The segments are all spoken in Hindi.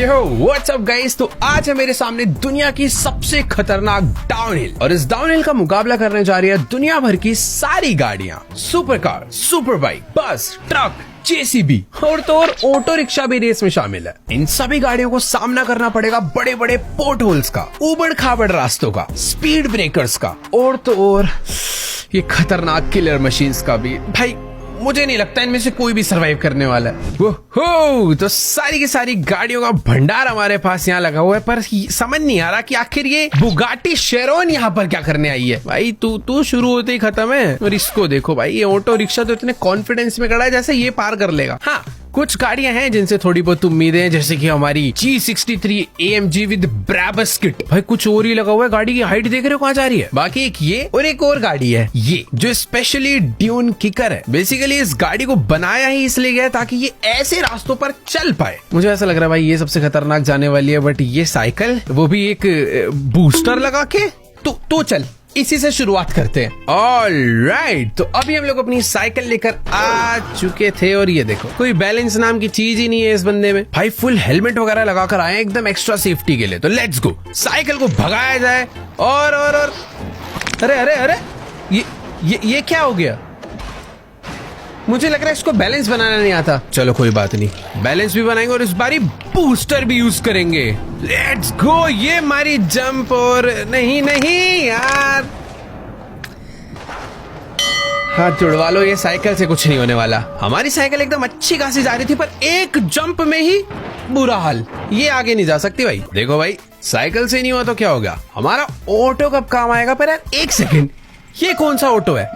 Yo what's up guys. तो आज है मेरे सामने दुनिया की सबसे खतरनाक डाउनहिल, और इस डाउनहिल का मुकाबला करने जा रही है दुनिया भर की सारी गाड़ियां, सुपर कार, सुपर बाइक, बस, ट्रक, जेसीबी और तो और ऑटो रिक्शा भी रेस में शामिल है। इन सभी गाड़ियों को सामना करना पड़ेगा बड़े बड़े पोर्ट होल्स का, उबड़ खाबड़ रास्तों का, स्पीड ब्रेकर्स का और तो और ये खतरनाक किलर मशीन्स का भी। भाई मुझे नहीं लगता इनमें से कोई भी सरवाइव करने वाला है। हो तो सारी की सारी गाड़ियों का भंडार हमारे पास यहाँ लगा हुआ है, पर समझ नहीं आ रहा कि आखिर ये बुगाटी शेरोन यहाँ पर क्या करने आई है। भाई तू शुरू होते ही खत्म है। और इसको देखो भाई, ये ऑटो रिक्शा तो इतने कॉन्फिडेंस में खड़ा है जैसे ये पार कर लेगा। हाँ, कुछ गाड़ियां हैं जिनसे थोड़ी बहुत उम्मीदें हैं, जैसे कि हमारी G63 AMG with Brabus kit. भाई कुछ और ही लगा हुआ है, गाड़ी की हाइट देख रहे हो कहाँ जा रही है। बाकी एक ये और एक और गाड़ी है ये जो स्पेशली ड्यून किकर है। बेसिकली इस गाड़ी को बनाया ही इसलिए गया ताकि ये ऐसे रास्तों पर चल पाए। मुझे ऐसा लग रहा है भाई ये सबसे खतरनाक जाने वाली है, बट ये साइकिल, वो भी एक बूस्टर लगा के। तो चल इसी से शुरुआत करते हैं। ऑलराइट, तो अभी हम लोग अपनी साइकिल लेकर आ चुके थे और ये देखो कोई बैलेंस नाम की चीज ही नहीं है इस बंदे में। भाई फुल हेलमेट वगैरह लगाकर आए हैं एकदम एक्स्ट्रा सेफ्टी के लिए। तो लेट्स गो, साइकिल को भगाया जाए। और अरे अरे अरे ये क्या हो गया? मुझे लग रहा है इसको बैलेंस बनाना नहीं आता। चलो कोई बात नहीं, बैलेंस भी बनाएंगे और इस बारी बूस्टर भी यूज करेंगे। Let's go. ये मारी जंप और नहीं यार, हाथ जुड़वा लो, ये साइकिल से कुछ नहीं होने वाला। हमारी साइकिल एकदम अच्छी खासी जा रही थी, पर एक जंप में ही बुरा हाल। ये आगे नहीं जा सकती भाई। देखो भाई, साइकिल से नहीं हुआ तो क्या हो गया, हमारा ऑटो कब काम आएगा? पर यार एक सेकेंड, ये कौन सा ऑटो है?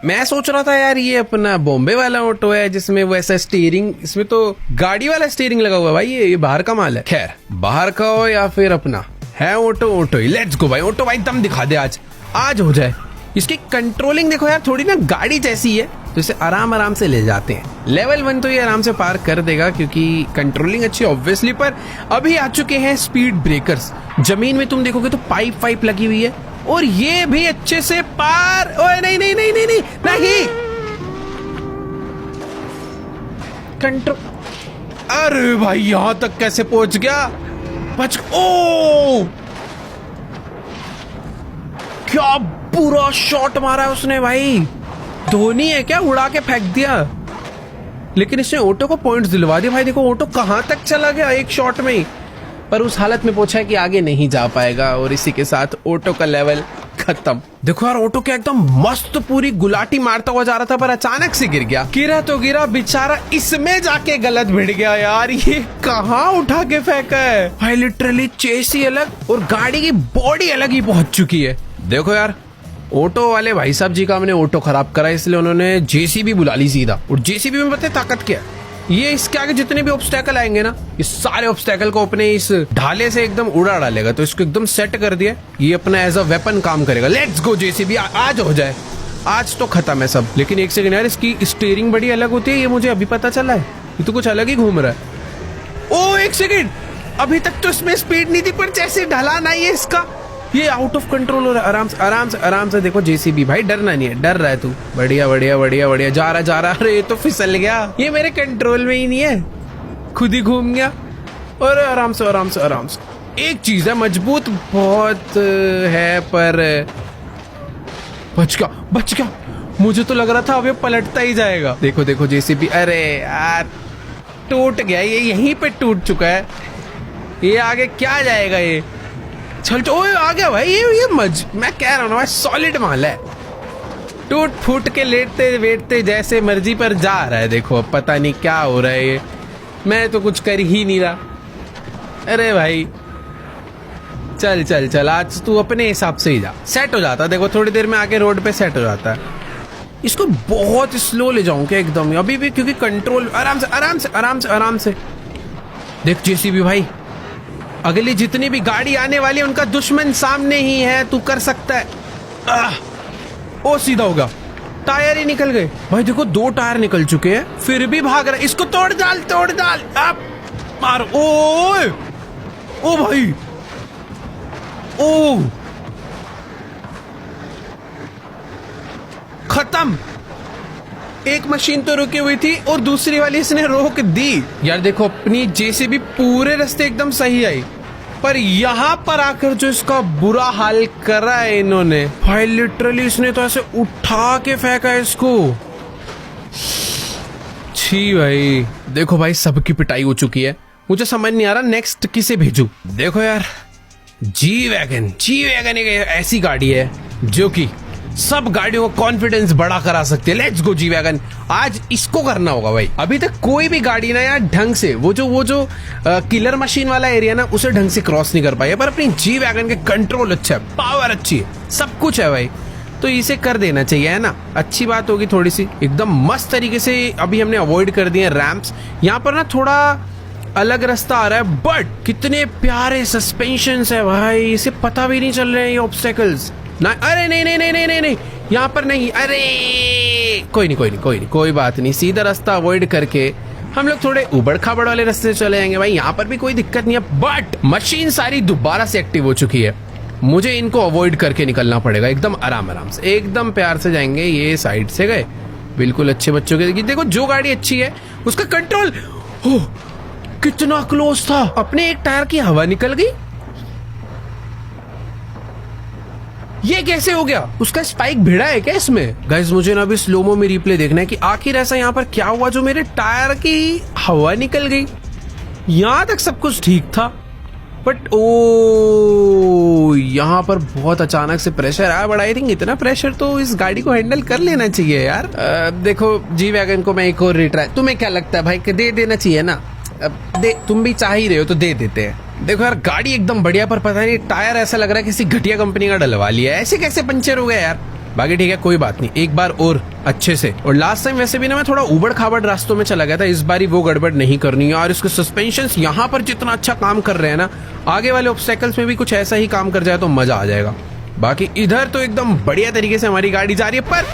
मैं सोच रहा था यार ये अपना बॉम्बे वाला ऑटो है जिसमें वैसा स्टीयरिंग, इसमें तो गाड़ी वाला स्टीयरिंग लगा हुआ है। भाई ये बाहर का माल है। खैर, बाहर का हो या फिर अपना है ऑटो ही। लेट्स गो भाई, ऑटो भाई दम दिखा दे, आज हो जाए। इसकी कंट्रोलिंग देखो यार, थोड़ी ना गाड़ी जैसी है, तो इसे आराम से ले जाते हैं। लेवल 1 तो ये आराम से पार कर देगा क्योंकि कंट्रोलिंग अच्छी ऑब्वियसली। पर अभी आ चुके हैं स्पीड ब्रेकर्स। जमीन में तुम देखोगे तो पाइप लगी हुई है, और ये भी अच्छे से पार। ओए नहीं कंट्रोल। अरे भाई यहां तक कैसे पहुंच गया? ओ क्या बुरा शॉट मारा है उसने भाई। धोनी है क्या, उड़ा के फेंक दिया। लेकिन इसने ऑटो को पॉइंट्स दिलवा दिए। भाई देखो ऑटो कहां तक चला गया एक शॉट में ही, पर उस हालत में पहुंचा है कि आगे नहीं जा पाएगा। और इसी के साथ ऑटो का लेवल खत्म। देखो यार, ऑटो क्या एकदम मस्त पूरी गुलाटी मारता हुआ जा रहा था, पर अचानक से गिर गया। गिरा बेचारा, इसमें जाके गलत भिड़ गया यार। ये कहाँ उठा के फेंका है भाई। लिटरली चेसी अलग और गाड़ी की बॉडी अलग ही पहुंच चुकी है। देखो यार, ऑटो वाले भाई साहब जी का हमने ऑटो खराब करा, इसलिए उन्होंने जेसीबी बुला ली सीधा। और जेसीबी में पता है ताकत क्या है? ये इसके आगे जितने भी ऑब्स्टेकल आएंगे ना, इस सारे ऑब्स्टेकल को अपने इस ढाले से एकदम उड़ा डालेगा। तो इसको एकदम सेट कर दिया, ये अपना एज अ वेपन काम करेगा। लेट्स गो जेसीबी, आज हो जाए। आज तो खत्म है सब। लेकिन एक सेकंड यार, इसकी स्टीयरिंग बड़ी अलग होती है, ये मुझे अभी पता चला है। ये तो कुछ अलग ही घूम रहा है। ओ एक सेकंड, अभी तक तो इसमें स्पीड नहीं थी, पर जैसे ढलान आई है इसका, ये आउट ऑफ कंट्रोल हो रहा है। आराम से देखो जेसीबी भाई, डरना नहीं है। डर रहा है तू? बढ़िया जा रहा। अरे ये तो फिसल गया, ये मेरे कंट्रोल में ही नहीं है, खुद ही घूम गया। और आराम से। एक चीज है, मजबूत बहुत है, पर बच गया। मुझे तो लग रहा था अब ये पलटता ही जाएगा। देखो जेसीबी, अरे यार टूट गया, ये यहीं पे टूट चुका है। ये आगे क्या जाएगा ये? चल आ गया भाई। मैं कह रहा हूँ भाई, सॉलिड माल है। टूट फूट के लेटते जैसे मर्जी पर जा रहा है। देखो अब पता नहीं क्या हो रहा है ये, मैं तो कुछ कर ही नहीं रहा। अरे भाई चल आज तू अपने हिसाब से ही जा, सेट हो जाता। देखो थोड़ी देर में आके रोड पे सेट हो जाता है। इसको बहुत स्लो ले जाऊं क्या एकदम अभी भी, क्योंकि कंट्रोल आराम से। देख जेसीबी भाई, अगली जितनी भी गाड़ी आने वाली है उनका दुश्मन सामने ही है, तू कर सकता है। ओ सीधा होगा, टायर ही निकल गए भाई। देखो 2 टायर निकल चुके हैं, फिर भी भाग रहा है। इसको तोड़ डाल। अब मारो। ओ भाई, ओ खत्म। एक मशीन तो रुकी हुई थी और दूसरी वाली इसने रोक दी। यार देखो अपनी जेसीबी पूरे रास्ते एकदम सही आई, पर यहाँ पर आकर जो इसका बुरा हाल करा है इन्होंने भाई, लिटरली इसने तो ऐसे उठा के फेंका है इसको। छी भाई, देखो भाई सबकी पिटाई हो चुकी है, मुझे समझ नहीं आ रहा नेक्स्ट किसे भेजूं। देखो यार जी वैगन एक ऐसी गाड़ी है जो कि सब गाड़ियों का कॉन्फिडेंस बड़ा करा सकती है। लेट्स गो जी वैगन, आज इसको करना होगा भाई। अभी तक कोई भी गाड़ी ना यार ढंग से वो जो किलर मशीन वाला एरिया ना उसे ढंग से क्रॉस नहीं कर पाई है, पर अपनी जी वैगन के कंट्रोल अच्छा है, पावर अच्छी है, सब कुछ है भाई, तो इसे कर देना चाहिए, है ना। अच्छी बात होगी थोड़ी सी, एकदम मस्त तरीके से अभी हमने अवॉइड कर दिए रैम्प्स। यहाँ पर ना थोड़ा अलग रास्ता आ रहा है, बट कितने प्यारे सस्पेंशंस है भाई, इसे पता भी नहीं चल रहे हैं ये ऑब्स्टेकल्स ना। अरे नहीं, यहाँ पर नहीं, अरे कोई बात नहीं, सीधा रास्ता अवॉइड करके हम लोग थोड़े उबड़ खाबड़ वाले रास्ते से चले जाएंगे भाई, यहाँ पर भी कोई दिक्कत नहीं है। बट मशीन सारी दोबारा से एक्टिव हो चुकी है, मुझे इनको अवॉइड करके निकलना पड़ेगा, एकदम आराम से, एकदम प्यार से जाएंगे। ये साइड से गए, बिल्कुल अच्छे बच्चों के। देखो जो गाड़ी अच्छी है उसका कंट्रोल, कितना क्लोज था, अपने एक टायर की हवा निकल गई। ये कैसे हो गया? उसका स्पाइक भिड़ा है क्या इसमें? गाइस मुझे ना अभी स्लोमो में रिप्ले देखना है कि आखिर ऐसा यहाँ पर क्या हुआ जो मेरे टायर की हवा निकल गई। यहाँ तक सब कुछ ठीक था, बट ओ यहाँ पर बहुत अचानक से प्रेशर आया, बट आई थिंक इतना प्रेशर तो इस गाड़ी को हैंडल कर लेना चाहिए यार। देखो जी वैगन को मैं एक और रिट्राई, तुम्हें क्या लगता है भाई कि दे देना चाहिए ना? दे, तुम भी चाह ही रहे हो तो दे देते हैं। देखो यार गाड़ी एकदम बढ़िया, पर पता नहीं टायर ऐसा लग रहा है किसी घटिया कंपनी का डलवा लिया है, ऐसे कैसे पंचर हो गया यार। बाकी ठीक है कोई बात नहीं, एक बार और अच्छे से। और लास्ट टाइम वैसे भी ना मैं थोड़ा उबड़ खाबड़ रास्तों में चला गया था, इस बारी वो गड़बड़ नहीं करनी है। और इसके सस्पेंशंस यहाँ पर जितना अच्छा काम कर रहे हैं ना, आगे वाले ऑब्स्टेकल्स में भी कुछ ऐसा ही काम कर जाए तो मजा आ जाएगा। बाकी इधर तो एकदम बढ़िया तरीके से हमारी गाड़ी जा रही है,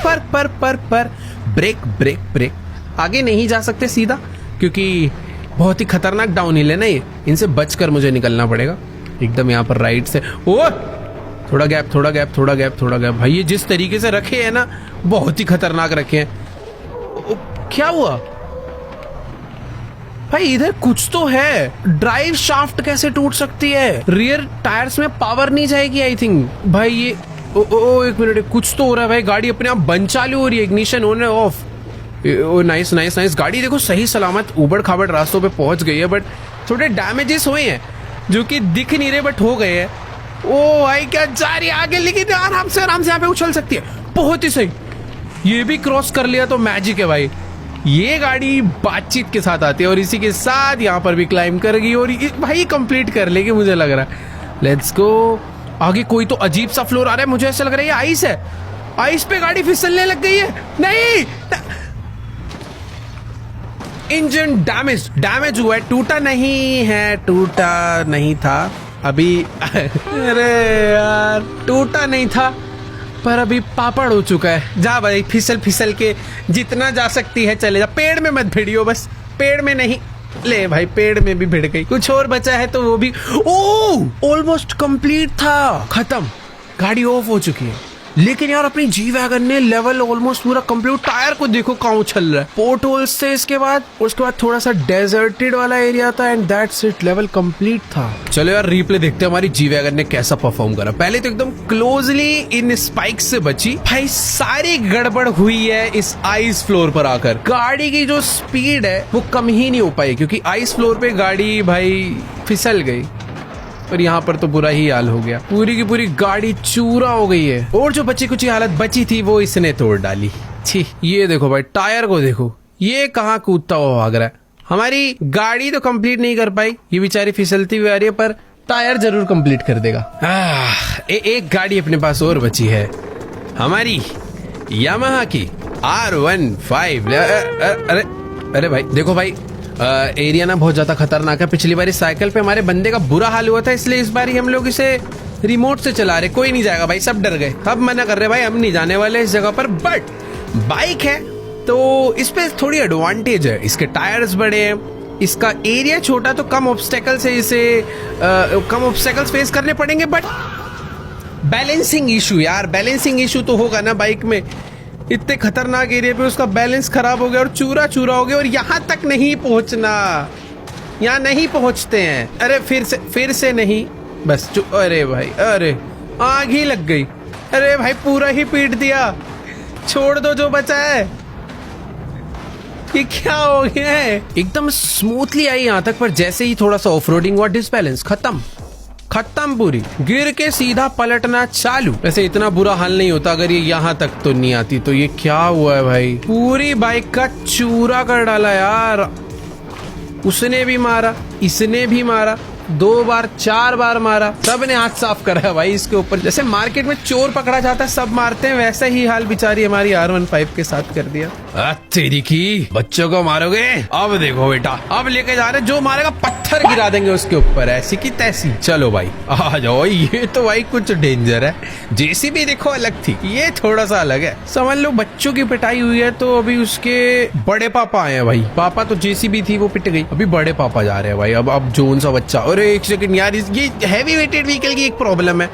पर ब्रेक आगे नहीं जा सकते सीधा, क्योंकि बहुत ही खतरनाक डाउन हिल है ना ये, इनसे बचकर मुझे निकलना पड़ेगा। एकदम यहाँ पर राइट से, ओ थोड़ा गैप भाई, ये जिस तरीके से रखे हैं ना बहुत ही खतरनाक रखे हैं। क्या हुआ भाई? इधर कुछ तो है, ड्राइव शाफ्ट कैसे टूट सकती है? रियर टायर्स में पावर नहीं जाएगी आई थिंक भाई। ये एक मिनट, कुछ तो हो रहा है भाई, गाड़ी अपने आप बंद चालू हो रही है, इग्निशन ऑन है ऑफ। ओ नाइस, गाड़ी देखो सही सलामत ऊबड़ खाबड़ रास्तों पे पहुंच गई है, बट थोड़े डैमेजेस हुए हैं जो कि दिख नहीं रहे बट हो गए हैं। ओ भाई क्या जा रही है आगे, लेकिन आराम से यहाँ पे उछल सकती है, बहुत ही सही। ये भी क्रॉस कर लिया तो मैजिक है भाई। ये गाड़ी बातचीत के साथ आती है और इसी के साथ यहाँ पर भी क्लाइंब करेगी और भाई कंप्लीट कर लेगी मुझे लग रहा है। Let's go. आगे कोई तो अजीब सा फ्लोर आ रहा है, मुझे ऐसा लग रहा है ये आइस है, आइस पे गाड़ी फिसलने लग गई है। नहीं, इंजन डैमेज हुआ है, टूटा नहीं था अभी। अरे यार टूटा नहीं था पर अभी पापड़ हो चुका है। जा भाई फिसल के जितना जा सकती है चले जा, पेड़ में मत भिड़ियो, बस पेड़ में नहीं। ले भाई पेड़ में भी भिड़ गई, कुछ और बचा है तो वो भी। ओ ऑलमोस्ट कंप्लीट था, खत्म, गाड़ी ऑफ हो चुकी है। लेकिन यार अपनी जी वैगन ने लेवल ऑलमोस्ट पूरा कंप्लीट। टायर को देखो कहाँ उछल रहा है, पोर्ट होल्स थे इसके बाद, उसके बाद थोड़ा सा डेजर्टेड वाला एरिया था and that's it, level complete था। चलो यार रिप्ले देखते हैं हमारी जी वैगन ने कैसा परफॉर्म करा। पहले तो एकदम क्लोजली इन स्पाइक से बची भाई, सारी गड़बड़ हुई है इस आइस फ्लोर पर आकर। गाड़ी की जो स्पीड है वो कम ही नहीं हो पाई क्योंकि आइस फ्लोर पे गाड़ी भाई फिसल गई और यहाँ पर तो बुरा ही हाल हो गया, पूरी की पूरी गाड़ी चूरा हो गई है और जो बची कुछ हालत बची थी वो इसने तोड़ डाली। छी, ये देखो भाई टायर को देखो, ये कहाँ कूदता हुआ भाग रहा है। हमारी गाड़ी तो कंप्लीट नहीं कर पाई, ये बेचारी फिसलती हुई आ रही है, पर टायर जरूर कंप्लीट कर देगा। एक गाड़ी अपने पास और बची है, हमारी यामाहा की R15। अरे भाई देखो भाई, एरिया ना बहुत ज्यादा खतरनाक है। पिछली बार साइकिल पे हमारे बंदे का बुरा हाल हुआ था, इसलिए इस बार हम लोग इसे रिमोट से चला रहे। कोई नहीं जाएगा भाई, सब डर गए, अब मना कर रहे भाई, हम नहीं जाने वाले इस जगह पर। बट बाइक है तो इस पे थोड़ी एडवांटेज है, इसके टायर्स बड़े हैं, इसका एरिया छोटा तो कम ऑब्स्टेकल्स है, इसे कम ऑब्स्टेकल्स फेस करने पड़ेंगे। बट बैलेंसिंग इशू यार, बैलेंसिंग इशू तो होगा ना बाइक में, इतने खतरनाक एरिया पे उसका बैलेंस खराब हो गया और चूरा चूरा हो गया, और यहाँ तक नहीं पहुंचना, यहाँ नहीं पहुंचते हैं। अरे फिर से नहीं, बस अरे भाई, अरे आग ही लग गई। अरे भाई पूरा ही पीट दिया, छोड़ दो जो बचा है। ये क्या हो गया है? एकदम स्मूथली आई यहाँ तक, पर जैसे ही थोड़ा सा ऑफ रोडिंग हुआ डिसबैलेंस खत्म पूरी, गिर के सीधा पलटना चालू। वैसे इतना बुरा हाल नहीं होता अगर ये यहाँ तक तो नहीं आती। तो ये क्या हुआ है भाई, पूरी बाइक का चूरा कर डाला यार। उसने भी मारा, इसने भी मारा, 2 बार 4 बार मारा, सब ने हाथ साफ करा है भाई इसके ऊपर। जैसे मार्केट में चोर पकड़ा जाता है सब मारते हैं, वैसा ही हाल बेचारी हमारी R15 के साथ कर दिया। तेरी की बच्चों को मारोगे? अब देखो बेटा, अब लेके जा रहे, जो मारेगा पत्थर गिरा देंगे उसके ऊपर, ऐसी की तैसी। चलो भाई आ जाओ। ये तो भाई कुछ डेंजर है। JCB देखो अलग थी, ये थोड़ा सा अलग है। समझ लो बच्चों की पिटाई हुई है तो अभी उसके बड़े पापा आए हैं भाई। पापा तो JCB थी, वो पिट गई, अभी बड़े पापा जा रहे हैं भाई। अब जोन सा बच्चा। अरे एक सेकंड यार, ये हैवी वेटेड व्हीकल की एक प्रॉब्लम है,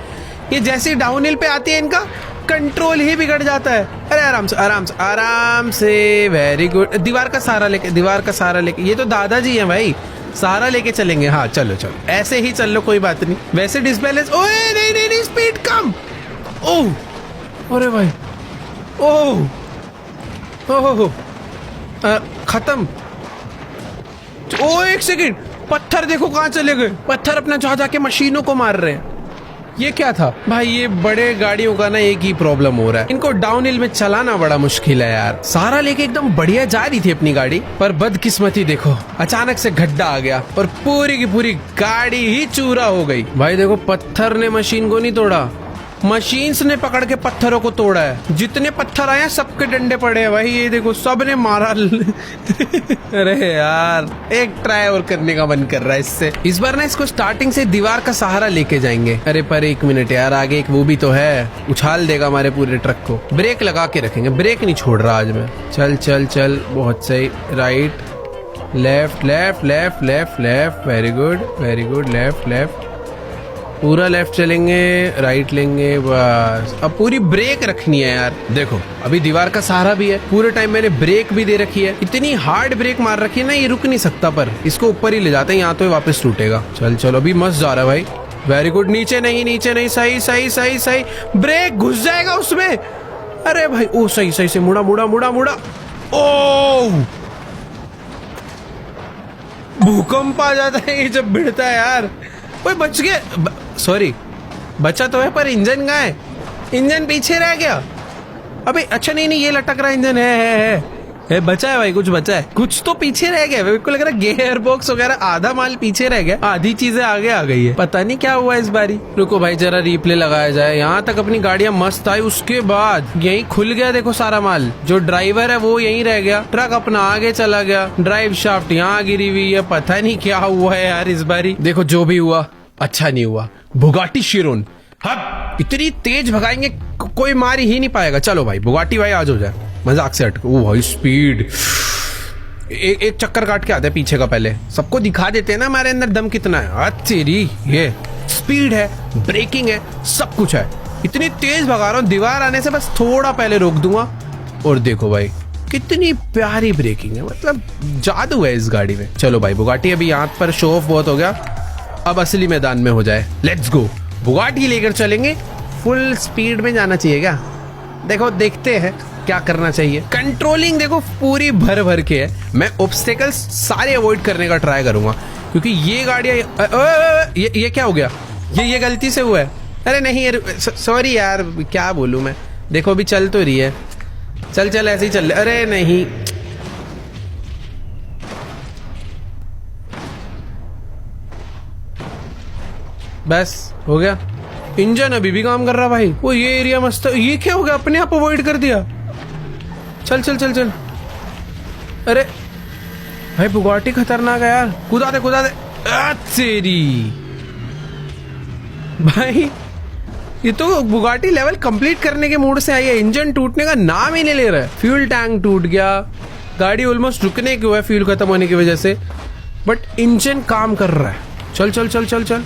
ये जैसे डाउन हिल पे आती है इनका कंट्रोल ही बिगड़ जाता है। अरे आराम से वेरी गुड। दीवार का सहारा लेके, ये तो दादाजी हैं भाई, सहारा लेके चलेंगे। हाँ चलो ऐसे ही चल लो, कोई बात नहीं। वैसे डिसबैलेंस, ओए नहीं स्पीड कम। ओह अरे भाई, ओह खत्म। ओ एक सेकंड, पत्थर देखो कहाँ चले गए। पत्थर अपना जाके मशीनों को मार रहे हैं। ये क्या था भाई? ये बड़े गाड़ियों का ना एक ही प्रॉब्लम हो रहा है, इनको डाउन हिल में चलाना बड़ा मुश्किल है यार। सहारा लेके एकदम बढ़िया जा रही थी अपनी गाड़ी, पर बदकिस्मती देखो अचानक से गड्ढा आ गया और पूरी की पूरी गाड़ी ही चूरा हो गई। भाई देखो, पत्थर ने मशीन को नहीं तोड़ा, मशीन्स ने पकड़ के पत्थरों को तोड़ा है। जितने पत्थर आए हैं सबके डंडे पड़े हैं भाई, ये देखो सब ने मारा। अरे यार, एक ट्राई और करने का मन कर रहा है इससे। इस बार ना इसको स्टार्टिंग से दीवार का सहारा लेके जाएंगे। अरे पर एक मिनट यार, आगे एक वो भी तो है, उछाल देगा हमारे पूरे ट्रक को। ब्रेक लगा के रखेंगे, ब्रेक नहीं छोड़ रहा आज मैं। चल बहुत सही। Right left, very good, left, पूरा लेफ्ट चलेंगे, राइट लेंगे, बस। अब पूरी ब्रेक रखनी है यार। देखो अभी दीवार का सहारा भी है, पूरे टाइम मैंने ब्रेक भी दे रखी है। इतनी हार्ड ब्रेक मार रखी है ना, ये रुक नहीं सकता, पर इसको ऊपर ही ले जाते हैं, यहाँ तो ये वापस टूटेगा। चल अभी मस्त जा रहा है भाई, वेरी गुड। नीचे नहीं, सही। ब्रेक घुस जाएगा उसमें। अरे भाई, ओ सही से मुड़ा। ओ भूकंप आ जाता है ये जब भिड़ता है यार। ओए बच गए, सॉरी बचा तो है, पर इंजन कहाँ है? इंजन पीछे रह गया। अबे अच्छा नहीं ये लटक रहा इंजन है, बचा है भाई, कुछ बचा है, कुछ तो पीछे रह गया। मेरे को लग रहा है गियर बॉक्स वगैरह आधा माल पीछे रह गया, आधी चीजें आगे आ गई है। पता नहीं क्या हुआ इस बारी। रुको भाई जरा रिप्ले लगाया जाए। यहाँ तक अपनी गाड़ियां मस्त आई, उसके बाद यही खुल गया देखो सारा माल। जो ड्राइवर है वो यहीं रह गया, ट्रक अपना आगे चला गया, ड्राइव शाफ्ट यहाँ गिरी हुई है। पता नहीं क्या हुआ है यार इस बारी। देखो जो भी हुआ अच्छा नहीं हुआ। बुगाटी शिरोन, हाँ इतनी तेज भगाएंगे कोई मार ही नहीं पाएगा। चलो भाई बुगाटी भाई आज हो जाए, मजाक से हटके। ओ भाई स्पीड, एक चक्कर काट के आते हैं पीछे का, पहले सबको दिखा देते हैं ना हमारे अंदर दम कितना है। तेरी ये स्पीड है, ब्रेकिंग है, सब कुछ है। इतनी तेज भगा रहा हूँ, दीवार आने से बस थोड़ा पहले रोक दूंगा। और देखो भाई कितनी प्यारी ब्रेकिंग है, मतलब जादू है इस गाड़ी में। चलो भाई बुगाटी अभी यहाँ पर शो ऑफ बहुत हो गया, अब असली मैदान में हो जाए। लेट्स गो, बुगाटी लेकर चलेंगे। फुल स्पीड में जाना चाहिए क्या? देखो देखते हैं क्या करना चाहिए। कंट्रोलिंग देखो पूरी भर के है। मैं ऑब्स्टेकल्स सारे अवॉइड करने का ट्राई करूंगा, क्योंकि ये गाड़ियां ये क्या हो गया? ये गलती से हुआ है। अरे नहीं सॉरी यार, क्या बोलूं मैं। देखो अभी चल तो रही है, चल ऐसे ही चल। अरे नहीं, बस हो गया। इंजन अभी भी काम कर रहा भाई। वो ये एरिया मस्त है। ये क्या हो गया, अपने आप अवॉइड कर दिया। चल। अरे भाई बुगाटी खतरनाक है यार, कूदा दे। तेरी भाई, ये तो बुगाटी लेवल कंप्लीट करने के मूड से आई है, इंजन टूटने का नाम ही नहीं ले रहा है। फ्यूल टैंक टूट गया, गाड़ी ऑलमोस्ट रुकने की हुआ है फ्यूल खत्म होने की वजह से, बट इंजन काम कर रहा है। चल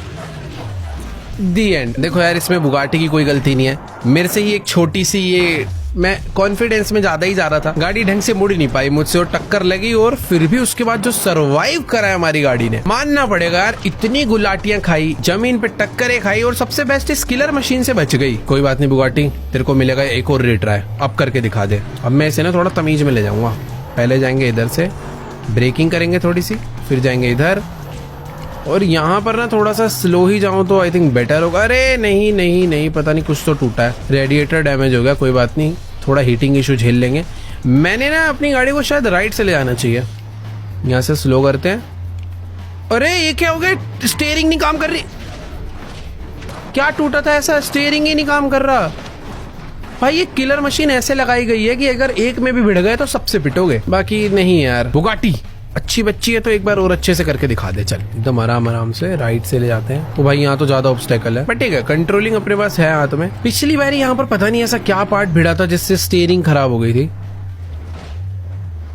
दी एंड। देखो यार इसमें बुगाटी की कोई गलती नहीं है, मेरे से ही एक छोटी सी ये मैं कॉन्फिडेंस में ज्यादा ही जा रहा था, गाड़ी ढंग से मुड़ नहीं पाई मुझसे और टक्कर लगी, और फिर भी उसके बाद जो सरवाइव करा है हमारी गाड़ी ने, मानना पड़ेगा यार। इतनी गुलाटियां खाई, जमीन पे टक्करें खाई, और सबसे बेस्ट इस किलर मशीन से बच गई। कोई बात नहीं बुगाटी, तेरे को मिलेगा एक और रिट्राई, अब करके दिखा दे। अब मैं इसे ना थोड़ा तमीज में ले जाऊंगा। पहले जाएंगे इधर से, ब्रेकिंग करेंगे थोड़ी सी, फिर जाएंगे इधर, और यहाँ पर ना थोड़ा सा स्लो ही जाऊं तो आई थिंक बेटर होगा। अरे नहीं नहीं नहीं, पता नहीं कुछ तो टूटा है, रेडिएटर डैमेज हो गया। कोई बात नहीं, थोड़ा हीटिंग इशू झेल लेंगे। मैंने ना अपनी गाड़ी को शायद राइट से ले जाना चाहिए। यहाँ से स्लो करते हैं। अरे ये क्या हो गया, स्टीयरिंग नहीं काम कर रही। क्या टूटा था ऐसा, स्टीयरिंग ही नहीं काम कर रहा। भाई ये किलर मशीन ऐसे लगाई गई है कि अगर एक में भी भिड़ गए तो सबसे पिटोगे, बाकी नहीं यार। बुगाटी अच्छी बच्ची है तो एक बार और अच्छे से करके दिखा दे। चल एकदम आराम आराम से राइट से ले जाते हैं। तो भाई यहाँ तो ज्यादा ऑब्स्टेकल है, बट ठीक है, कंट्रोलिंग अपने पास है हाथ में। पिछली बार यहाँ पर पता नहीं ऐसा क्या पार्ट भिड़ा था जिससे स्टीयरिंग खराब हो गई थी।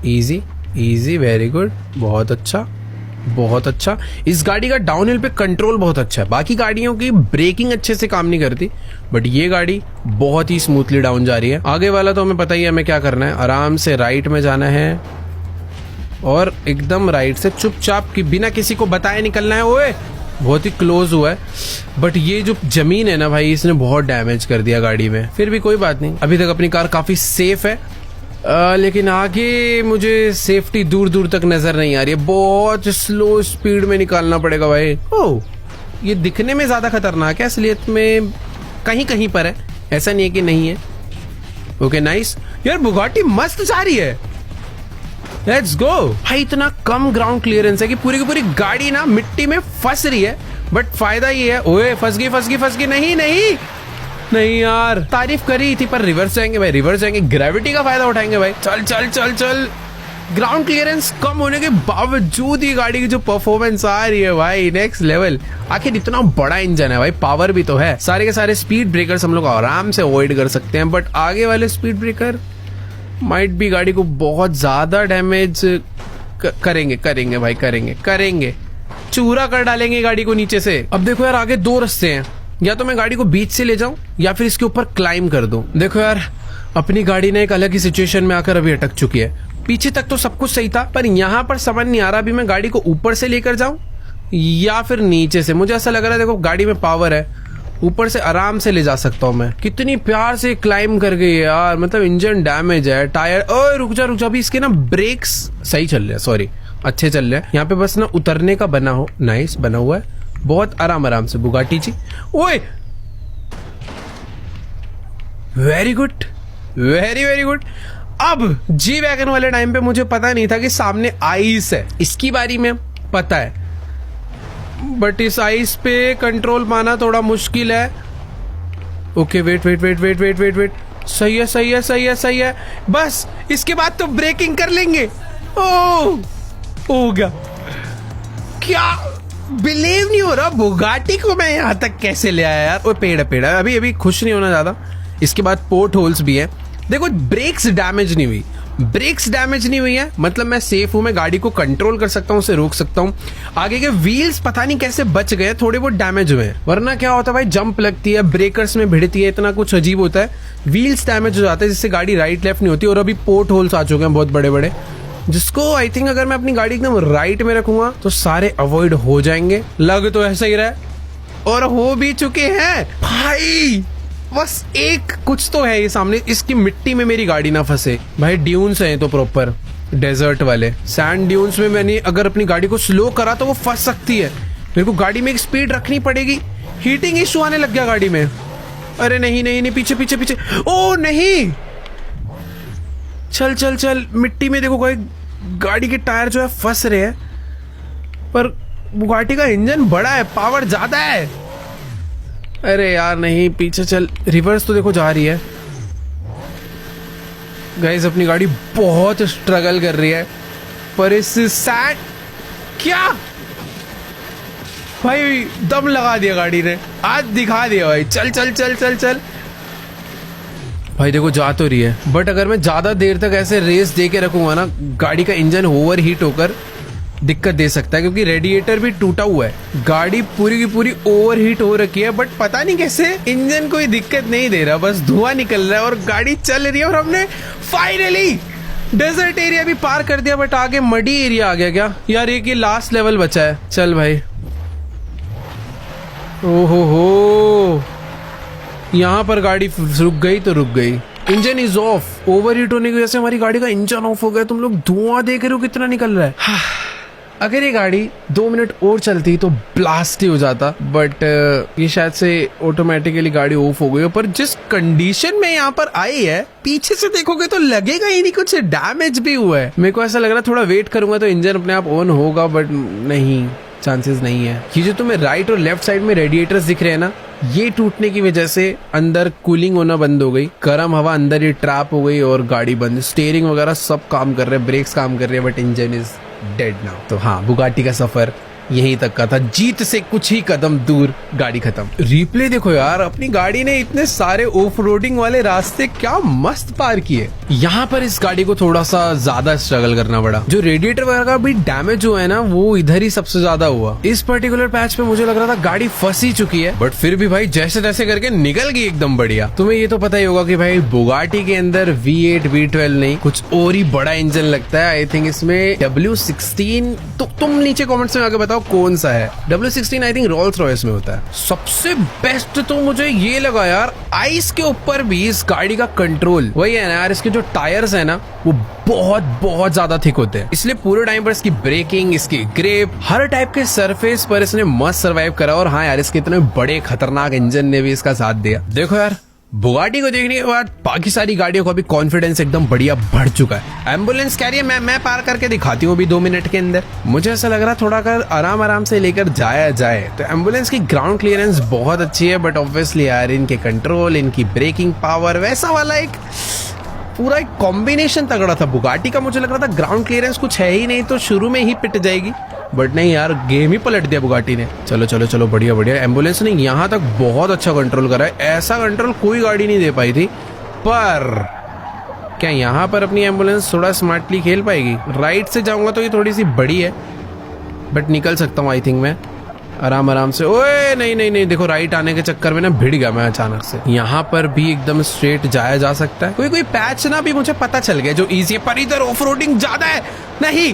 इजी इजी, वेरी गुड, बहुत अच्छा बहुत अच्छा। इस गाड़ी का डाउनहिल पे कंट्रोल बहुत अच्छा है। बाकी गाड़ियों की ब्रेकिंग अच्छे से काम नहीं करती, बट ये गाड़ी बहुत ही स्मूथली डाउन जा रही है। आगे वाला तो हमें पता ही है हमें क्या करना है, आराम से राइट में जाना है और एकदम राइट से चुपचाप की बिना किसी को बताए निकलना है। ओए बहुत ही क्लोज हुआ है, बट ये जो जमीन है ना भाई, इसने बहुत डैमेज कर दिया गाड़ी में। फिर भी कोई बात नहीं, अभी तक अपनी कार काफी सेफ है। लेकिन आगे मुझे सेफ्टी दूर दूर तक नजर नहीं आ रही है, बहुत स्लो स्पीड में निकालना पड़ेगा भाई। ओह ये दिखने में ज्यादा खतरनाक है, असलियत में कहीं कहीं पर है, ऐसा नहीं है कि नहीं है। ओके नाइस यार, बुगाटी मस्त जा रही है। लेट्स गो भाई। इतना कम ग्राउंड क्लियरेंस है कि पूरी की पूरी गाड़ी ना मिट्टी में फंस रही है, बट फायदा ये है। ओए फंस गई फंस गई फंस गई। नहीं नहीं नहीं यार, तारीफ करी थी पर रिवर्स जाएंगे भाई, रिवर्स जाएंगे, ग्रेविटी का फायदा उठाएंगे भाई। चल चल चल चल। ग्राउंड क्लियरेंस कम होने के बावजूद ही गाड़ी की जो परफॉर्मेंस आ रही है भाई, नेक्स्ट लेवल। आखिर इतना बड़ा इंजन है भाई, पावर भी तो है। सारे के सारे स्पीड ब्रेकर्स हम लोग आराम से अवॉइड कर सकते हैं, बट आगे वाले स्पीड ब्रेकर माइट भी गाड़ी को बहुत ज्यादा डैमेज करेंगे करेंगे भाई, करेंगे करेंगे, चूरा कर डालेंगे गाड़ी को नीचे से। अब देखो यार, आगे दो रास्ते हैं, या तो मैं गाड़ी को बीच से ले जाऊं या फिर इसके ऊपर क्लाइम कर दूं। देखो यार, अपनी गाड़ी ने एक अलग ही सिचुएशन में आकर अभी अटक चुकी है। पीछे तक तो सब कुछ सही था, पर यहाँ पर समझ नहीं आ रहा अभी मैं गाड़ी को ऊपर से लेकर जाऊं या फिर नीचे से। मुझे ऐसा लग रहा है, देखो गाड़ी में पावर है, ऊपर से आराम से ले जा सकता हूँ मैं। कितनी प्यार से क्लाइम कर गई है यार, मतलब इंजन डैमेज है, टायर। ओए रुक जा रुक जा, अभी इसके ना ब्रेक्स सही चल रहे हैं, सॉरी अच्छे चल रहे हैं। यहाँ पे बस ना उतरने का बना हो, नाइस बना हुआ है, बहुत आराम आराम से बुगाटी जी। ओए very good, very very good. अब जी वैगन वाले टाइम पे मुझे पता नहीं था कि सामने आइस है, इसकी बारी में पता है, बट इस आइस पे कंट्रोल पाना थोड़ा मुश्किल है। Okay wait wait wait wait wait wait wait, सही है सही है सही है सही है, बस इसके बाद तो ब्रेकिंग कर लेंगे। ओ हो गया। क्या बिलीव नहीं हो रहा, बुगाटी को मैं यहाँ तक कैसे ले आया यार। वो पेड़ पेड़ है, अभी अभी खुश नहीं होना ज्यादा। इसके बाद पोर्ट होल्स भी है। देखो ब्रेक्स डैमेज नहीं हुई, ब्रेक्स डैमेज नहीं हुई है, मतलब मैं सेफ हूं, मैं गाड़ी को कंट्रोल कर सकता हूं, उसे रोक सकता हूं। आगे के व्हील्स पता नहीं कैसे बच गए, थोड़े बहुत डैमेज हुए हैं, वरना क्या होता है भाई, जंप लगती है, ब्रेकर्स में भिड़ती है, इतना कुछ अजीब होता है, व्हील्स डैमेज हो जाते हैं, जिससे गाड़ी राइट लेफ्ट नहीं होती। और अभी पोर्ट होल्स आ चुके हैं बहुत बड़े बड़े, जिसको आई थिंक अगर मैं अपनी गाड़ी एकदम राइट में रखूंगा तो सारे अवॉइड हो जाएंगे। लग तो ऐसा ही रहा है और हो भी चुके हैं भाई। बस एक कुछ तो है ये सामने, इसकी मिट्टी में मेरी गाड़ी ना फंसे भाई। ड्यून्स हैं तो प्रॉपर डेजर्ट वाले सैंड ड्यून्स में मैंने अगर अपनी गाड़ी को स्लो करा तो वो फंस सकती है। मेरे को गाड़ी में एक स्पीड रखनी पड़ेगी। हीटिंग इशू आने लग गया गाड़ी में। अरे नहीं नहीं नहीं, पीछे पीछे पीछे, ओ नहीं, चल चल चल। मिट्टी में देखो कोई गाड़ी के टायर जो है फंस रहे हैं, पर बुगाटी का इंजन बड़ा है, पावर ज्यादा है। अरे यार नहीं, पीछे चल। रिवर्स तो देखो जा रही है गाइस, अपनी गाड़ी बहुत स्ट्रगल कर रही है, पर इस सैड क्या भाई, दम लगा दिया गाड़ी ने, आज दिखा दिया भाई। चल चल चल चल चल भाई, देखो जा तो रही है, बट अगर मैं ज्यादा देर तक ऐसे रेस दे के रखूंगा ना, गाड़ी का इंजन ओवर हीट होकर दिक्कत दे सकता है, क्योंकि रेडिएटर भी टूटा हुआ है। गाड़ी पूरी की पूरी ओवरहीट हो रखी है, बट पता नहीं कैसे इंजन कोई दिक्कत नहीं दे रहा, बस धुआं निकल रहा है और गाड़ी चल रही है। और हमने फाइनली डेजर्ट एरिया भी पार कर दिया, बट आगे मडी एरिया आ गया क्या यार। ये लास्ट लेवल बचा है। चल भाई, ओहो हो, यहाँ पर गाड़ी रुक गई तो रुक गई। Engine is of. ओवरहीट होने की वजह से हमारी गाड़ी का इंजन ऑफ हो गया। तुम लोग धुआं देख रहे हो कितना निकल रहा है। अगर ये गाड़ी 2 मिनट और चलती तो ब्लास्ट ही हो जाता, बट ये शायद से ऑटोमेटिकली गाड़ी ऑफ हो गई। पर जिस कंडीशन में यहाँ पर आई है, पीछे से देखोगे तो लगेगा ही नहीं कुछ डैमेज भी हुआ है। मेरे को ऐसा लग रहा है थोड़ा वेट करूंगा तो इंजन अपने आप ऑन होगा, बट नहीं, चांसेस नहीं है। ये जो तुम्हें राइट और लेफ्ट साइड में रेडिएटर्स दिख रहे हैं ना, ये टूटने की वजह से अंदर कूलिंग होना बंद हो गई, गर्म हवा अंदर ही ट्रैप हो गई और गाड़ी बंद। स्टीयरिंग वगैरह सब काम कर रहे हैं, ब्रेक्स काम कर रहे हैं, but engine is dead now. तो हाँ, बुगाटी का सफर यहीं तक का था, जीत से कुछ ही कदम दूर, गाड़ी खत्म। रिप्ले देखो यार, अपनी गाड़ी ने इतने सारे ऑफ रोडिंग वाले रास्ते क्या मस्त पार किए। यहाँ पर इस गाड़ी को थोड़ा सा ज्यादा स्ट्रगल करना पड़ा। जो रेडिएटर वगैरह का भी डैमेज हुआ है ना, वो इधर ही सबसे ज्यादा हुआ। इस पर्टिकुलर पैच पे मुझे लग रहा था गाड़ी फंस ही चुकी है, बट फिर भी भाई जैसे तैसे करके निकल गई एकदम बढ़िया। तुम्हें ये तो पता ही होगा कि भाई बुगाटी के अंदर V8 V12 नहीं, कुछ और ही बड़ा इंजन लगता है। आई थिंक इसमें W16, तो तुम नीचे कॉमेंट्स में आके बताओ कौन सा है। W16 I think Rolls Royce में होता है। सबसे बेस्ट तो मुझे ये लगा यार, आइस के ऊपर भी इस गाड़ी का कंट्रोल। वही है ना यार, इसके जो टायर्स है ना, वो बहुत बहुत ज्यादा थिक होते हैं, इसलिए पूरे टाइम पर इसकी ब्रेकिंग, इसकी ग्रिप, हर टाइप के सरफेस पर इसने मस्त सर्वाइव करा। और हाँ यार, इसके इतने बड़े खतरनाक इंजन ने भी इसका साथ दिया। देखो यार, बुगाटी को देखने के बाद बाकी सारी गाड़ियों का भी कॉन्फिडेंस एकदम बढ़िया बढ़ चुका है। एम्बुलेंस कैरियर मैं पार करके दिखाती हूँ अभी 2 मिनट के अंदर। मुझे ऐसा लग रहा थोड़ा अगर आराम आराम से लेकर जाया जाए तो एम्बुलेंस की ग्राउंड क्लियरेंस बहुत अच्छी है, बट ऑब्वियसली यार इनके कंट्रोल, इनकी ब्रेकिंग पावर, वैसा वाला एक पूरा एक कॉम्बिनेशन तगड़ा था। बुगाटी का मुझे लग रहा था ग्राउंड क्लियरेंस कुछ है ही नहीं, तो शुरू में ही पिट जाएगी, बट नहीं यार, गेम ही पलट दिया बुगाटी ने। चलो चलो चलो, बढ़िया बढ़िया। एम्बुलेंस ने यहाँ तक बहुत अच्छा कंट्रोल करा है, ऐसा कंट्रोल कोई गाड़ी नहीं दे पाई थी। पर क्या यहाँ पर अपनी एम्बुलेंस थोड़ा स्मार्टली खेल पाएगी? राइट से जाऊंगा तो ये थोड़ी सी बड़ी है, बट निकल सकता हूँ आई थिंक मैं आराम आराम से। ओए नहीं नहीं नहीं, देखो राइट आने के चक्कर में ना भिड़ गया मैं अचानक से। यहाँ पर भी एकदम स्ट्रेट जाया जा सकता है। कोई कोई पैच ना भी मुझे पता चल गया जो इजी है, पर इधर ऑफ रोडिंग ज्यादा है। नहीं,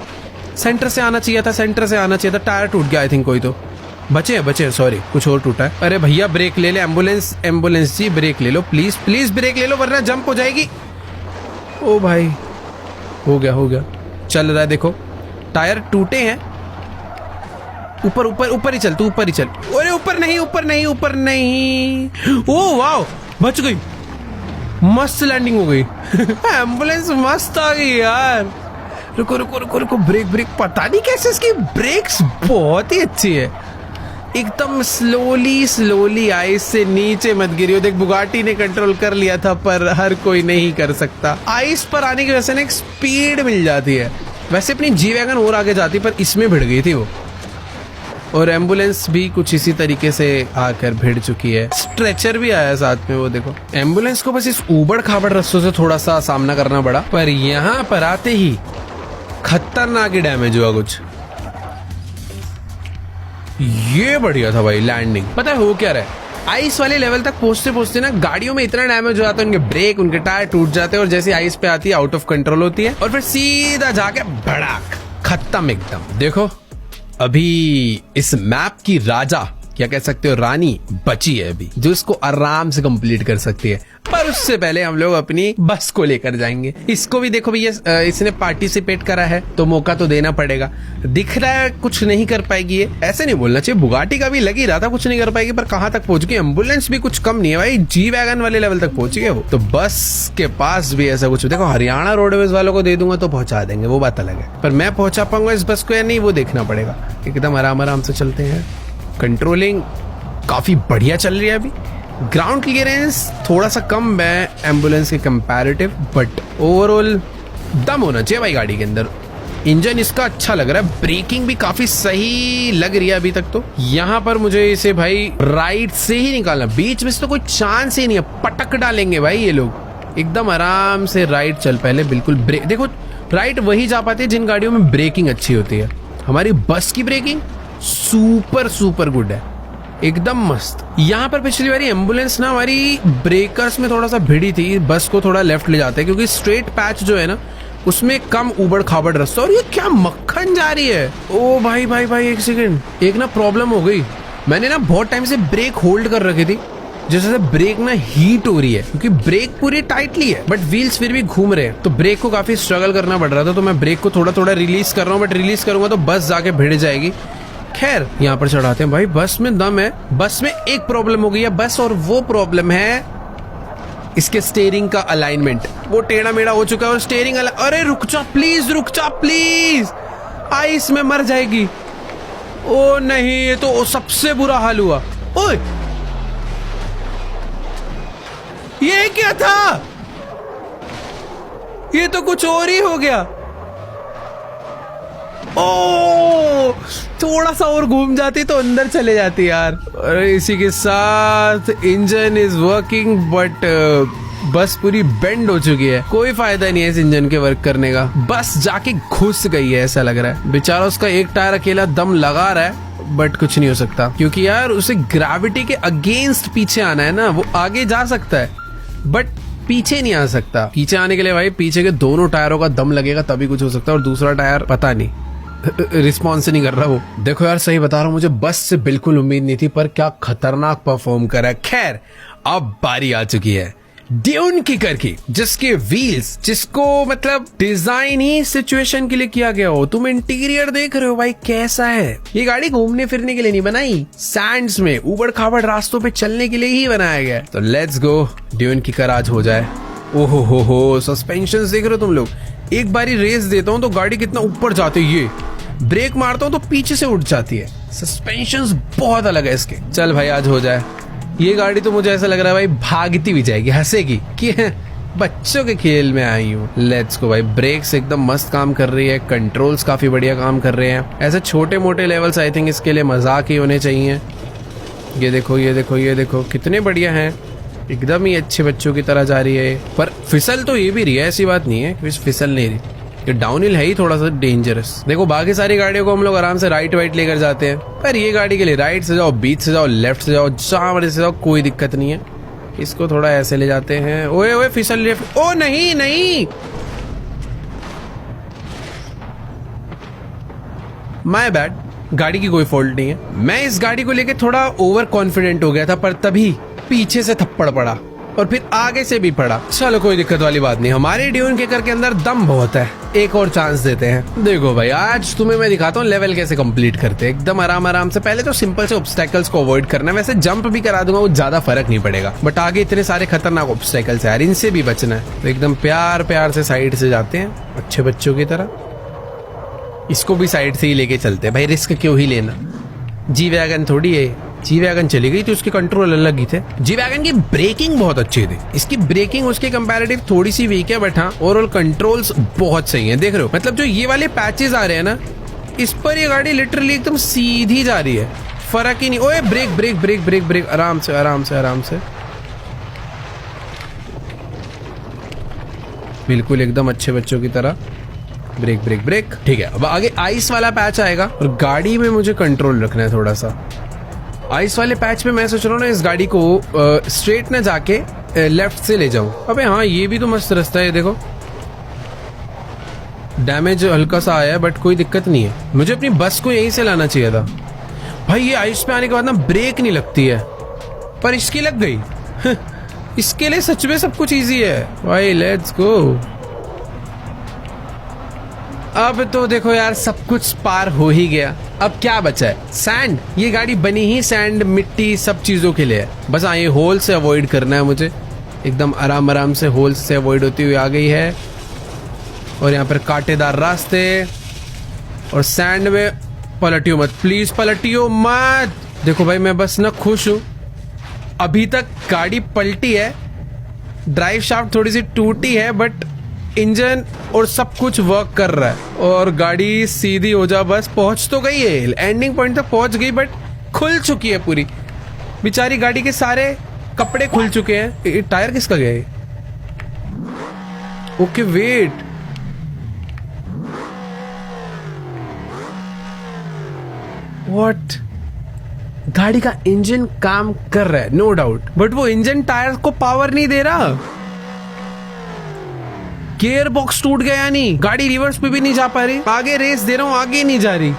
सेंटर से आना चाहिए था, सेंटर से आना चाहिए था। टायर टूट गया आई थिंक, कोई तो बचे, सॉरी कुछ और टूटा है। अरे भैया ब्रेक ले ले, एम्बुलेंस जी ब्रेक ले लो प्लीज प्लीज, ब्रेक ले लो वरना जंप हो जाएगी। ओ भाई, हो गया, चल रहा है। देखो टायर टूटे हैं। ऊपर ही चल, तू ऊपर ही चल। अरे ऊपर नहीं। ओ वाओ, बच गई, मस्त लैंडिंग हो गई। एम्बुलेंस मस्त आ गई यार। रुको, ब्रेक, पता नहीं कैसे इसकी ब्रेक्स बहुत ही अच्छी है। एकदम स्लोली आइस से नीचे मत गिरियो। देख, बुगाटी ने कंट्रोल कर लिया था, पर हर कोई नहीं कर सकता। आइस पर आने की वजह से ना एक स्पीड मिल जाती है। वैसे अपनी जी वैगन और आगे जाती, पर इसमें भिड़ गई थी वो। और एम्बुलेंस भी कुछ इसी तरीके से आकर भिड़ चुकी है। स्ट्रेचर भी आया साथ में, वो देखो। एम्बुलेंस को बस इस ऊबड़ खाबड़ रास्तों से थोड़ा सा सामना करना पड़ा, पर यहाँ पर आते ही खतरनाक ही डैमेज हुआ कुछ। ये बढ़िया था भाई लैंडिंग। पता है हो क्या रहा है, आइस वाले लेवल तक पहुंचते ना गाड़ियों में इतना डैमेज हो जाता है, उनके ब्रेक, उनके टायर टूट जाते हैं, और जैसे आइस पे आती है आउट ऑफ कंट्रोल होती है, और फिर सीधा जाके भड़ाक खत्म एकदम। देखो अभी इस मैप की राजा, क्या कह सकते हो, रानी बची है अभी, जो इसको आराम से कंप्लीट कर सकती है। पर उससे पहले हम लोग अपनी बस को लेकर जाएंगे। इसको भी देखो भैया, इसने पार्टिसिपेट करा है तो मौका तो देना पड़ेगा। दिख रहा है कुछ नहीं कर पाएगी ये, ऐसे नहीं बोलना चाहिए। बुगाटी का भी लग ही रहा था कुछ नहीं कर पाएगी, पर कहाँ तक पहुंच गई। एम्बुलेंस भी कुछ कम नहीं है भाई, जी वैगन वाले लेवल तक पहुंच गए वो। तो बस के पास भी ऐसा कुछ, देखो हरियाणा रोडवेज वालों को दे दूंगा तो पहुंचा देंगे, वो बात अलग है। पर मैं पहुंचा पाऊंगा इस बस को या नहीं, वो देखना पड़ेगा। एकदम आराम से चलते हैं। कंट्रोलिंग काफी बढ़िया चल रही है अभी। ग्राउंड क्लियरेंस थोड़ा सा कम है एम्बुलेंस के कंपैरेटिव, बट ओवरऑल दम होना चाहिए भाई गाड़ी के अंदर। इंजन इसका अच्छा लग रहा है, ब्रेकिंग भी काफी सही लग रही है अभी तक। तो यहाँ पर मुझे इसे भाई राइट से ही निकालना, बीच में से तो कोई चांस ही नहीं है, पटक डालेंगे भाई ये लोग। एकदम आराम से राइट चल, पहले बिल्कुल ब्रेक। देखो राइट वही जा पाते हैं जिन गाड़ियों में ब्रेकिंग अच्छी होती है। हमारी बस की ब्रेकिंग सुपर सुपर गुड है, एकदम मस्त। यहाँ पर पिछली बारी एम्बुलेंस ना हमारी ब्रेकर्स में थोड़ा सा भिड़ी थी, बस को थोड़ा लेफ्ट ले जाते हैं क्योंकि स्ट्रेट पैच जो है ना उसमें कम उबड़ खाबड़ रास्ता। और ये क्या मक्खन जा रही है। ओ भाई भाई भाई एक सेकंड, एक ना प्रॉब्लम हो गई। मैंने ना बहुत टाइम से ब्रेक होल्ड कर रखी थी, जैसे से ब्रेक ना हीट हो रही है क्योंकि ब्रेक पूरी टाइटली है बट व्हील्स फिर भी घूम रहे हैं, तो ब्रेक को काफी स्ट्रगल करना पड़ रहा था। तो मैं ब्रेक को थोड़ा थोड़ा रिलीज कर रहा हूँ, बट रिलीज करूंगा तो बस जाके भिड़ जाएगी। खैर यहाँ पर चढ़ाते हैं भाई, बस में दम है। बस में एक प्रॉब्लम हो गई है बस, और वो प्रॉब्लम है इसके स्टीयरिंग का अलाइनमेंट। वो टेढ़ा मेढ़ा हो चुका है और स्टीयरिंग अरे रुक जा प्लीज, रुक जा प्लीज, आइस में मर जाएगी। ओ नहीं, ये तो सबसे बुरा हाल हुआ। ओए ये क्या था, ये तो कुछ और ही हो गया। ओ थोड़ा सा और घूम जाती तो अंदर चले जाती यार। अरे इसी के साथ इंजन इज वर्किंग बट बस पूरी बेंड हो चुकी है। कोई फायदा नहीं है इस इंजन के वर्क करने का, बस जाके घुस गई है ऐसा लग रहा है। बेचारा उसका एक टायर अकेला दम लगा रहा है बट कुछ नहीं हो सकता क्योंकि यार उसे ग्रेविटी के अगेंस्ट पीछे आना है ना। वो आगे जा सकता है बट पीछे नहीं आ सकता। पीछे आने के लिए भाई पीछे के दोनों टायरों का दम लगेगा तभी कुछ हो सकता है, और दूसरा टायर पता नहीं रिस्पॉन्स नहीं कर रहा वो। देखो यार सही बता रहा हूँ, मुझे बस से बिल्कुल उम्मीद नहीं थी पर क्या खतरनाक परफॉर्म करा है। खैर अब बारी आ चुकी है ड्यून किकर की, जिसके व्हील्स, जिसको मतलब डिजाइन ही सिचुएशन के लिए किया गया हो। तुम इंटीरियर देख रहे हो भाई कैसा है। ये गाड़ी घूमने फिरने के लिए नहीं बनाई, सैंड्स में उबड़ खाबड़ रास्तों पे चलने के लिए ही बनाया गया। तो लेट्स गो, ड्यून किकर आज हो जाए। ओहो हो, सस्पेंशन देख रहे हो तुम लोग। एक बारी रेस देता हूँ तो गाड़ी कितना ऊपर जाती है, ये ब्रेक मारता हूँ तो पीछे से उठ जाती है। सस्पेंशंस बहुत अलग है इसके। चल भाई आज हो जाए। ये गाड़ी तो मुझे ऐसा लग रहा है भाई भागती भी जाएगी, हंसेगी कि बच्चों के खेल में आई हूँ। लेट्स गो भाई। ब्रेक्स एकदम मस्त काम कर रही है, कंट्रोल्स काफी बढ़िया काम कर रहे हैं। ऐसे छोटे मोटे लेवल्स आई थिंक इसके लिए मजाक ही होने चाहिए। ये देखो ये देखो ये देखो कितने बढ़िया हैं, एकदम ही अच्छे बच्चों की तरह जा रही है। पर फिसल तो ये भी रही है, ऐसी बात नहीं है कि फिसल नहीं रही। ये डाउनहिल है ही थोड़ा सा डेंजरस। देखो बाकी सारी गाड़ियों को हम लोग आराम से राइट वाइट लेकर जाते हैं, पर ये गाड़ी के लिए राइट से जाओ, बीच से जाओ, लेफ्ट से जाओ, जहां मर्जी से जाओ, कोई दिक्कत नहीं है। इसको थोड़ा ऐसे ले जाते हैं। ओए ओए फिसल ले। ओ नहीं नहीं, माय बैड, गाड़ी की कोई फॉल्ट नहीं है। मैं इस गाड़ी को लेके थोड़ा ओवर कॉन्फिडेंट हो गया था, पर तभी पीछे से थप्पड़ पड़ा और फिर आगे से भी पड़ा। चलो कोई दिक्कत वाली बात नहीं, हमारे ड्यून किकर के अंदर दम बहुत है, एक और चांस देते हैं। देखो भाई आज तुम्हें मैं दिखाता हूँ लेवल कैसे कंप्लीट करते हैं, एकदम आराम आराम से। पहले तो सिंपल से ऑब्स्टेकल्स को अवॉइड करना है, वैसे जंप भी करा दूंगा वो ज्यादा फर्क नहीं पड़ेगा, बट आगे इतने सारे खतरनाक ऑब्स्टेकल्स है यार, इनसे भी बचना है। तो एकदम प्यार प्यार से साइड से जाते हैं अच्छे बच्चों की तरह। इसको भी साइड से ही लेके चलते हैं भाई, रिस्क क्यों ही लेना। जी वैगन थोड़ी है, जी वैगन चली गई तो उसके कंट्रोल अलग ही थे। जी वैगन की ब्रेकिंग बहुत अच्छी थी, इसकी ब्रेकिंग उसके कंपैरेटिव थोड़ी सी वीक है, बट हाँ ओवरऑल कंट्रोल्स बहुत सही हैं। देख रहे हो मतलब जो ये वाले पैचेस आ रहे हैं ना, इस पर ये गाड़ी लिटरली एकदम सीधी जा रही है, फर्क ही नहीं। ओए break break break break break, आराम से आराम से आराम से, बिल्कुल एकदम अच्छे बच्चों की तरह। ब्रेक ब्रेक ब्रेक, ठीक है। अब आगे आइस वाला पैच आएगा और गाड़ी में मुझे कंट्रोल रखना है थोड़ा सा। आइस वाले पैच में मैं सोच रहा हूँ ना इस गाड़ी को स्ट्रेट ना जाके लेफ्ट से ले जाऊं। अबे हाँ ये भी तो मस्त रास्ता है, देखो डैमेज हल्का सा आया है बट कोई दिक्कत नहीं है। मुझे अपनी बस को यहीं से लाना चाहिए था भाई। ये आइस पे आने के बाद ना ब्रेक नहीं लगती है, पर इसकी लग गई। इसके लिए सच में सब कुछ इजी है भाई। Let's go. अब तो देखो यार सब कुछ पार हो ही गया, अब क्या बचा है? सैंड। ये गाड़ी बनी ही सैंड मिट्टी सब चीजों के लिए है। बस हाँ ये होल से अवॉइड करना है मुझे, एकदम आराम आराम से होल से अवॉइड होती हुई आ गई है। और यहाँ पर कांटेदार रास्ते और सैंड में पलटियो मत, प्लीज पलटियो मत। देखो भाई मैं बस ना खुश हूं, अभी तक गाड़ी पलटी है, ड्राइव शाफ्ट थोड़ी सी टूटी है बट इंजन और सब कुछ वर्क कर रहा है और गाड़ी सीधी हो जा। बस पहुंच तो गई है, एंडिंग पॉइंट तक पहुंच गई बट खुल चुकी है पूरी। बेचारी गाड़ी के सारे कपड़े खुल चुके हैं। ये टायर किसका गया है? Okay wait, what? गाड़ी का इंजन काम कर रहा है नो डाउट, बट वो इंजन टायर को पावर नहीं दे रहा। गियर बॉक्स टूट गया, नहीं गाड़ी रिवर्स पे भी नहीं जा पा रही, आगे रेस दे रहा हूँ आगे नहीं जा रही।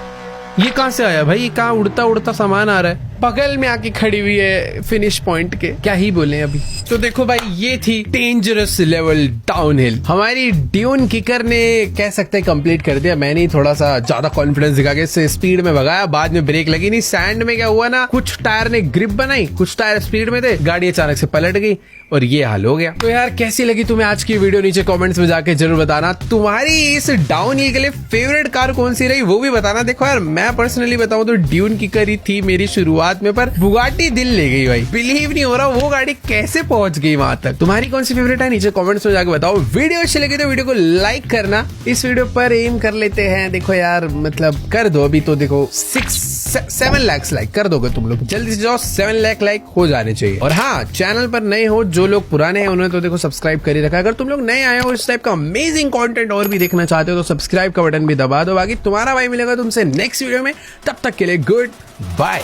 ये कहां से आया भाई? कहां उड़ता उड़ता सामान आ रहा है? बगल में आके खड़ी हुई है फिनिश पॉइंट के, क्या ही बोले अभी। तो देखो भाई, ये थी डेंजरस लेवल डाउनहिल। हमारी ड्यून किकर ने कह सकते हैं कंप्लीट कर दिया। मैंने ही थोड़ा सा ज्यादा कॉन्फिडेंस दिखा के इससे स्पीड में भगाया, बाद में ब्रेक लगी नहीं। सैंड में क्या हुआ ना, कुछ टायर ने ग्रिप बनाई, कुछ टायर स्पीड में थे, गाड़ी अचानक से पलट गई और ये हाल हो गया। तो यार कैसी लगी तुम्हें आज की वीडियो? नीचे कमेंट्स में जाके जरूर बताना। तुम्हारी इस डाउनहिल के लिए फेवरेट कार कौन सी रही वो भी बताना। देखो यार, मैं पर्सनली बताऊं तो ड्यून किकर ही थी मेरी शुरुआत में, पर बुगाटी दिल ले गई भाई। बिलीव नहीं हो रहा वो गाड़ी कैसे पहुंच गई वहां तक। तुम्हारी कौन सी फेवरेट है नीचे कमेंट्स में जाके बताओ। वीडियो अच्छी लगी तो वीडियो को लाइक करना। इस वीडियो पर एम कर लेते हैं, देखो यार मतलब कर दो अभी तो, देखो 7 लाख लाइक कर दोगे तुम लोग, जल्दी से जाओ 7 लाख लाइक हो जाने चाहिए। और हाँ, चैनल पर नए हो, जो लोग पुराने हैं उन्होंने तो देखो सब्सक्राइब कर ही रखा। अगर तुम लोग नए आए हो, इस टाइप का अमेजिंग कंटेंट और भी देखना चाहते हो तो सब्सक्राइब का बटन भी दबा दो। बाकी तुम्हारा भाई मिलेगा तुमसे नेक्स्ट वीडियो में, तब तक के लिए गुड बाय।